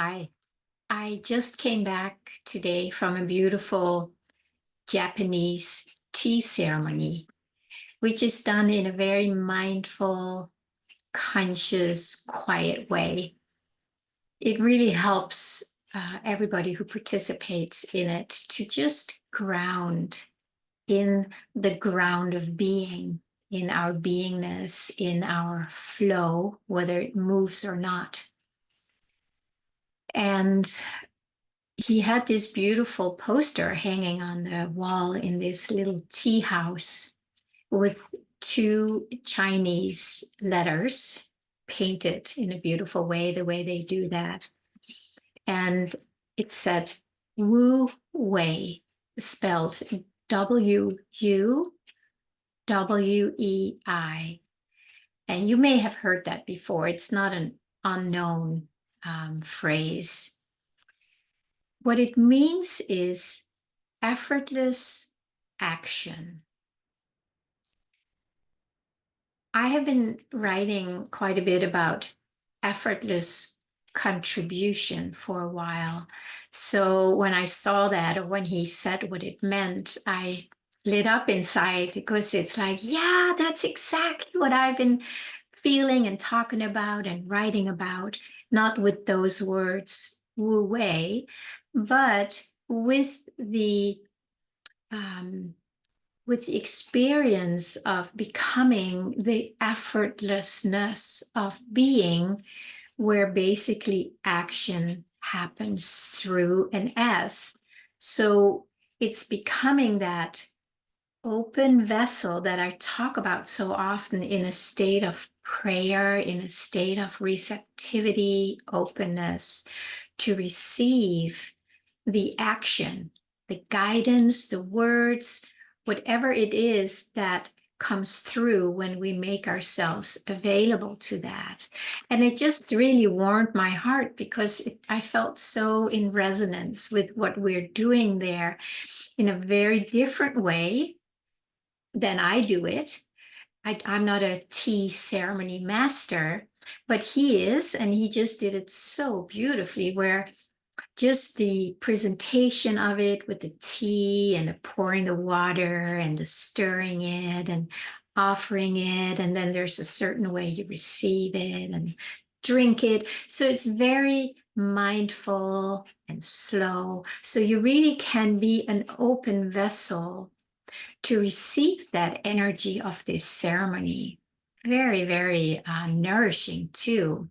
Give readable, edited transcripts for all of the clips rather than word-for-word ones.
I I just came back today from a beautiful Japanese tea ceremony, which is done in a very mindful, conscious, quiet way. It really helps everybody who participates in it to just ground in the ground of being, in our beingness, in our flow, whether it moves or not. And he had this beautiful poster hanging on the wall in this little tea house with two Chinese letters painted in a beautiful way, the way they do that. And it said Wu Wei, spelled Wuwei. And you may have heard that before. It's not an unknown phrase. What it means is effortless action. I have been writing quite a bit about effortless contribution for a while. So when I saw that, or when he said what it meant, I lit up inside because it's like, yeah, that's exactly what I've been feeling and talking about and writing about, not with those words, Wu Wei, but um, with the experience of becoming the effortlessness of being, where basically action happens through and as. So it's becoming that open vessel that I talk about so often, in a state of prayer, in a state of receptivity, openness to receive the action, the guidance, the words, whatever it is that comes through when we make ourselves available to that. And it just really warmed my heart because I felt so in resonance with what we're doing there in a very different way than I do it. I'm not a tea ceremony master, but he is, and he just did it so beautifully, where just the presentation of it with the tea and the pouring the water and the stirring it and offering it, and then there's a certain way to receive it and drink it. So it's very mindful and slow. So you really can be an open vessel to receive that energy of this ceremony. Very, very nourishing too.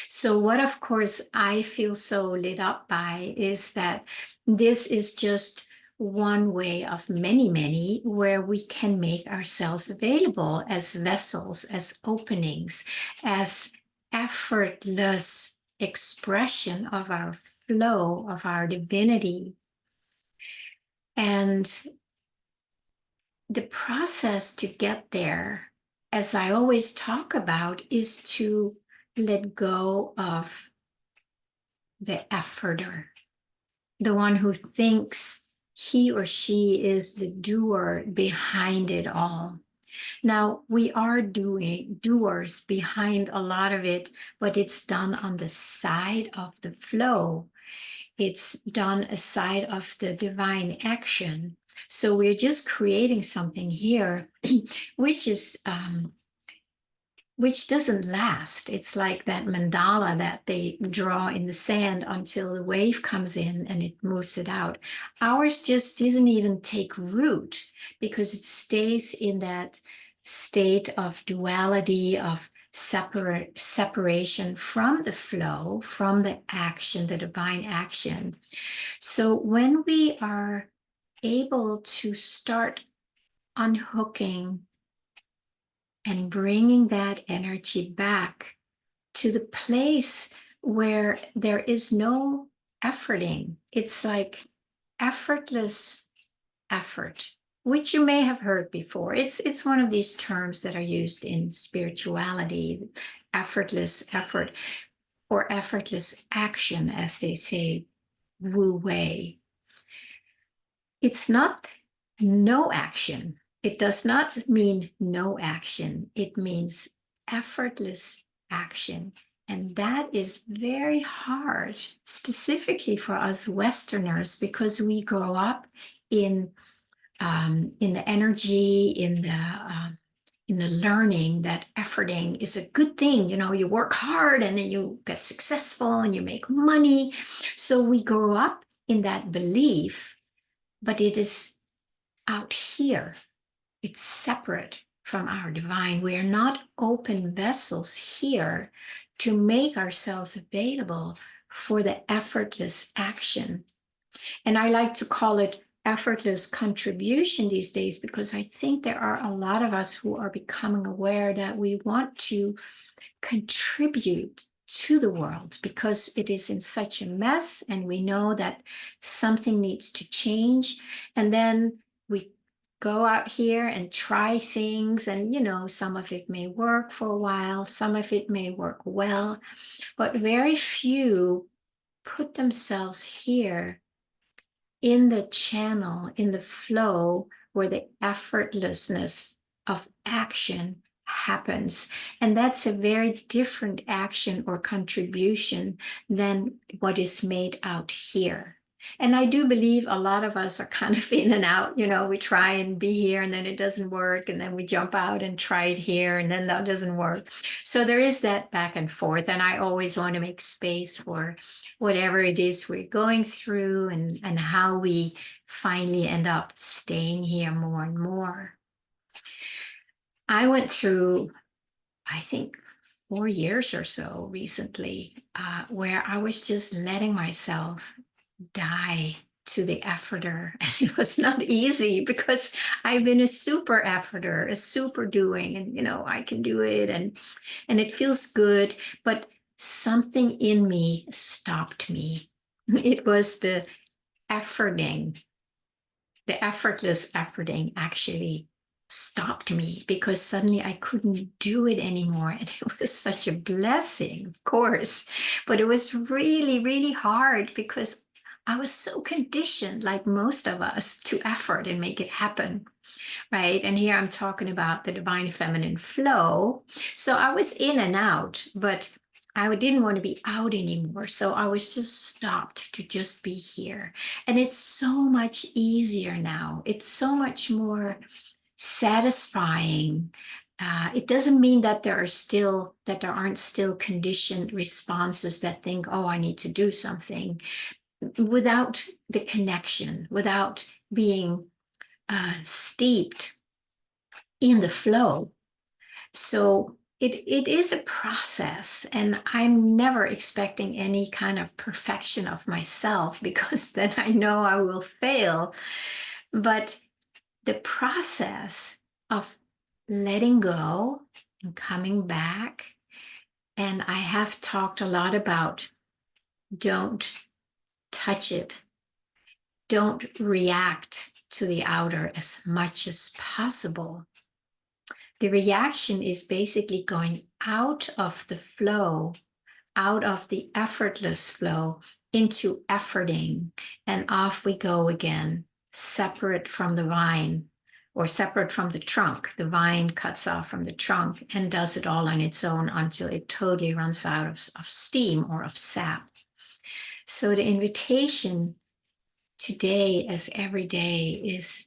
So, what of course I feel so lit up by is that this is just one way of many, many, where we can make ourselves available as vessels, as openings, as effortless expression of our flow, of our divinity. And the process to get there, as I always talk about, is to let go of the efforter, the one who thinks he or she is the doer behind it all. Now, we are doing doers behind a lot of it, but it's done on the side of the flow. It's done aside of the divine action. So we're just creating something here, which is which doesn't last. It's like that mandala that they draw in the sand until the wave comes in and it moves it out. Ours just doesn't even take root because it stays in that state of duality, of separation from the flow, from the action, the divine action. So when we are able to start unhooking and bringing that energy back to the place where there is no efforting, it's like effortless effort, which you may have heard before. It's one of these terms that are used in spirituality, effortless effort or effortless action, as they say, Wu Wei. It's not no action. It does not mean no action. It means effortless action. And that is very hard, specifically for us Westerners, because we grow up in the energy, in the learning that efforting is a good thing. You know, you work hard and then you get successful and you make money. So we grow up in that belief, but it is out here. It's separate from our divine. We are not open vessels here to make ourselves available for the effortless action. And I like to call it effortless contribution these days, because I think there are a lot of us who are becoming aware that we want to contribute to the world because it is in such a mess, and we know that something needs to change. And then we go out here and try things, and some of it may work for a while, some of it may work well, but very few put themselves here in the channel, in the flow where the effortlessness of action happens. And that's a very different action or contribution than what is made out here. And I do believe a lot of us are kind of in and out. We try and be here and then it doesn't work. And then we jump out and try it here and then that doesn't work. So there is that back and forth. And I always want to make space for whatever it is we're going through, and how we finally end up staying here more and more. I went through, I think, 4 years or so recently, where I was just letting myself die to the efforter. It was not easy because I've been a super efforter, a super doing, and I can do it, and it feels good, but something in me stopped me. It was the efforting, the effortless efforting actually stopped me, because suddenly I couldn't do it anymore. And it was such a blessing, of course, but it was really, really hard because I was so conditioned, like most of us, to effort and make it happen. Right. And here I'm talking about the divine feminine flow. So I was in and out, but I didn't want to be out anymore. So I was just stopped to just be here. And it's so much easier now. It's so much more satisfying. It doesn't mean that there aren't still conditioned responses that think, oh, I need to do something, without the connection, without being steeped in the flow. So it is a process, and I'm never expecting any kind of perfection of myself, because then I know I will fail. But the process of letting go and coming back, and I have talked a lot about don't touch it, don't react to the outer as much as possible. The reaction is basically going out of the flow, out of the effortless flow, into efforting, and off we go again, separate from the vine, or separate from the trunk. The vine cuts off from the trunk and does it all on its own until it totally runs out of steam or of sap. So the invitation today, as every day, is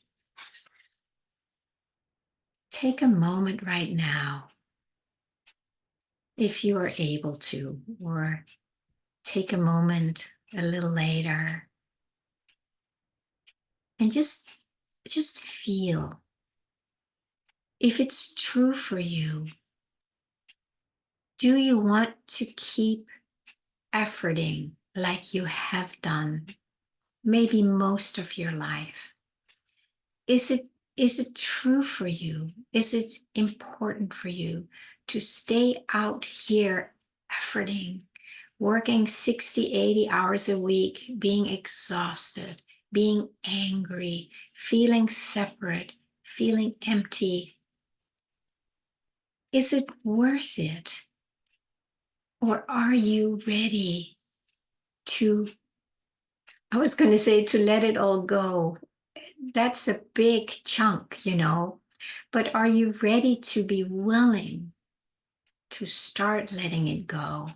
take a moment right now, if you are able to, or take a moment a little later, and just feel if it's true for you. Do you want to keep efforting like you have done maybe most of your life? Is it true for you? Is it important for you to stay out here efforting, working 60, 80 hours a week, being exhausted, being angry, feeling separate, feeling empty? Is it worth it? Or are you ready to, I was going to say, to let it all go? That's a big chunk, but are you ready to be willing to start letting it go?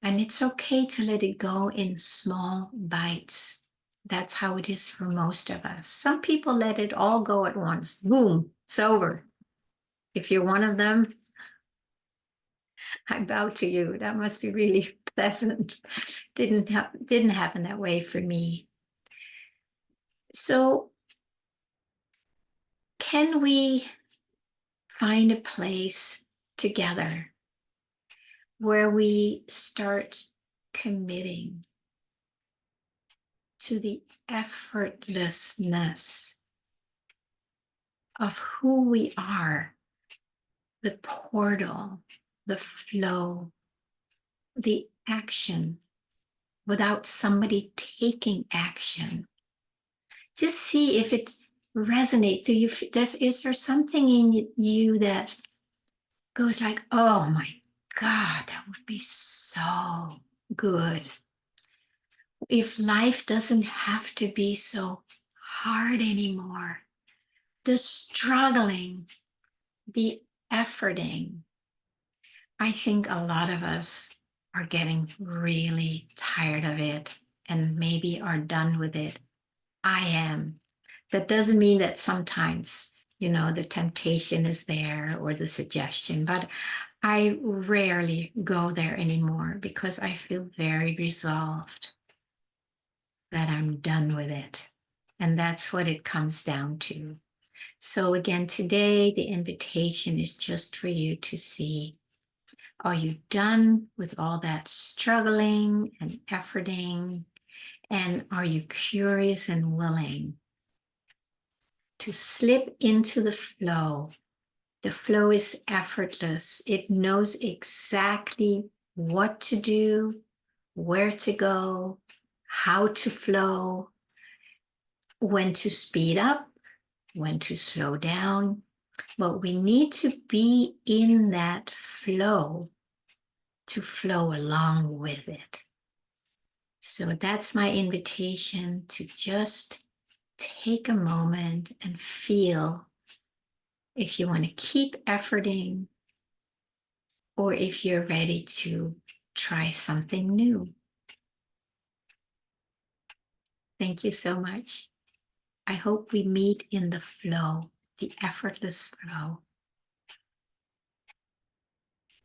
And it's okay to let it go in small bites. That's how it is for most of us. Some people let it all go at once. Boom, it's over. If you're one of them, I bow to you. That must be really pleasant. Didn't happen that way for me. So can we find a place together where we start committing to the effortlessness of who we are, the portal, the flow, the action without somebody taking action? Just see if it resonates. Is there something in you that goes like, oh my God, that would be so good if life doesn't have to be so hard anymore. The struggling, the efforting. I think a lot of us are getting really tired of it and maybe are done with it. I am. That doesn't mean that sometimes, the temptation is there or the suggestion, but I rarely go there anymore because I feel very resolved that I'm done with it. And that's what it comes down to. So again, today, the invitation is just for you to see, are you done with all that struggling and efforting? And are you curious and willing to slip into the flow? The flow is effortless. It knows exactly what to do, where to go, how to flow, when to speed up, when to slow down. But we need to be in that flow to flow along with it. So that's my invitation, to just take a moment and feel if you want to keep efforting or if you're ready to try something new. Thank you so much. I hope we meet in the flow, the effortless flow.